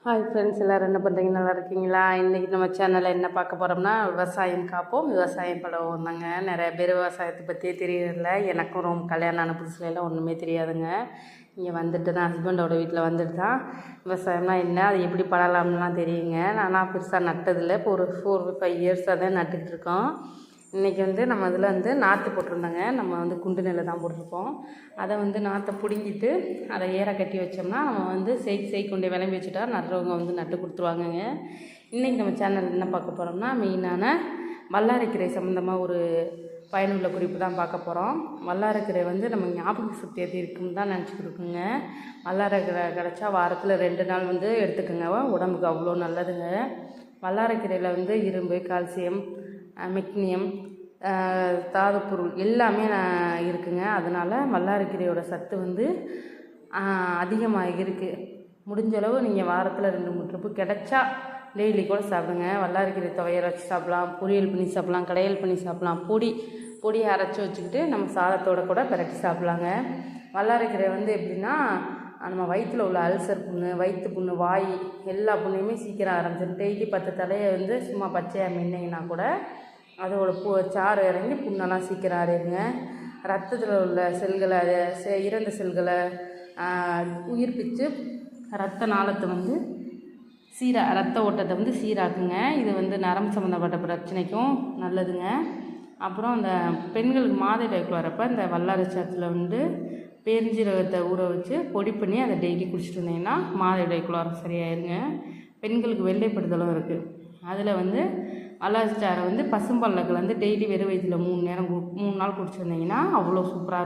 Hi friends, எல்லோரும் என்ன பண்ணுறீங்க? நல்லா இருக்கீங்களா? இன்றைக்கி நம்ம சேனலில் என்ன பார்க்க போகிறோம்னா, விவசாயம் காப்போம் விவசாயம் பழகுவோம் தாங்க. நிறைய பேர் விவசாயத்தை பற்றியே தெரியல. எனக்கும் ரொம்ப கல்யாணம் ஆன புதுசுலாம் ஒன்றுமே தெரியாதுங்க. இங்கே வந்துட்டு தான் ஹஸ்பண்டோட வீட்டில் வந்துட்டு தான் விவசாயம்லாம் என்ன, அது எப்படி பழகலாம்லாம் தெரியுங்க. நானாக பெருசாக நட்டதில்லை. இப்போ ஒரு 4-5 இயர்ஸாக தான் நட்டுக்கிட்டு இருக்கோம். இன்றைக்கி நம்ம இதில் நாற்று போட்டிருந்தோங்க. நம்ம குண்டு நெல்லை தான் போட்டிருக்கோம். அதை நாற்றை பிடுங்கிட்டு அதை ஏற கட்டி வச்சோம்னா நம்ம செய்கி கொண்டு விளம்பி வச்சுட்டா நடுறவங்க நட்டு கொடுத்துருவாங்கங்க. இன்றைக்கி நம்ம சேனல் என்ன பார்க்க போகிறோம்னா, மெயினான வல்லாரைக்கீரை சம்மந்தமாக ஒரு பயனுள்ள குறிப்பு தான் பார்க்க போகிறோம். வல்லாரைக்கீரை நம்ம ஞாபக சக்தி இருக்குன்னு தான் நினச்சிக்கிட்டு இருக்குங்க. வல்லாரைக்கீரை கிடச்சா வாரத்தில் 2 நாள் எடுத்துக்கோங்க. உடம்புக்கு அவ்வளோ நல்லதுங்க. வல்லாரைக்கீரையில் இரும்பு, கால்சியம், மெக்னீசியம், தாதுப்பொருள் எல்லாமே இருக்குங்க. அதனால் வல்லாரைக்கீரையோட சத்து அதிகமாக இருக்குது. முடிஞ்சளவு நீங்கள் வாரத்தில் 2-3 ட்ரிப்பு கிடச்சா டெய்லி கூட சாப்பிடுங்க. வல்லாரைக்கீரை துவையல் வச்சு சாப்பிட்லாம், பொரியல் பண்ணி சாப்பிட்லாம், கடையல் பண்ணி சாப்பிட்லாம், பொடியை அரைச்சி வச்சுக்கிட்டு நம்ம சாதத்தோடு கூட பிரட்டி சாப்பிட்லாங்க. வல்லாரைக்கீரை எப்படின்னா, நம்ம வயிற்றில் உள்ள அல்சர் புண்ணு, வயிற்று புண்ணு, வாய் எல்லா புண்ணையுமே சீக்கிரம் ஆரம்பிச்சிடும். டெய்லி 10 தலையை சும்மா பச்சையாக மின்னிங்கன்னா கூட அதோட சாறு இறங்கி புண்ணெல்லாம் சீக்கிரம் ஆறிடுங்க. ரத்தத்தில் உள்ள செல்களை, இறந்த செல்களை உயிர்ப்பித்து ரத்த நாளத்தை ரத்த ஓட்டத்தை சீராக்குங்க. இது நரம்பு சம்மந்தப்பட்ட பிரச்சனைக்கும் நல்லதுங்க. அப்புறம் அந்த பெண்களுக்கு மாதவிடாய்க்கு வரப்போ இந்த வல்லாரைச்சாத்தில் பெருஞ்சீரகத்தை ஊற வச்சு பொடி பண்ணி அதை டெய்லி குடிச்சிட்டு வந்தீங்கன்னா மாதவிடாய்க்குள்ள வர சரியாயிருங்க. பெண்களுக்கு வெள்ளைப்படுதலும் இருக்குது. அதில் வல்லாரைச்சாறை பசும்பாலில் கலந்து டெய்லி வெறும் வயிற்றில் 3 நாள் குடிச்சு வந்தீங்கன்னா அவ்வளோ சூப்பராக இருக்கும்.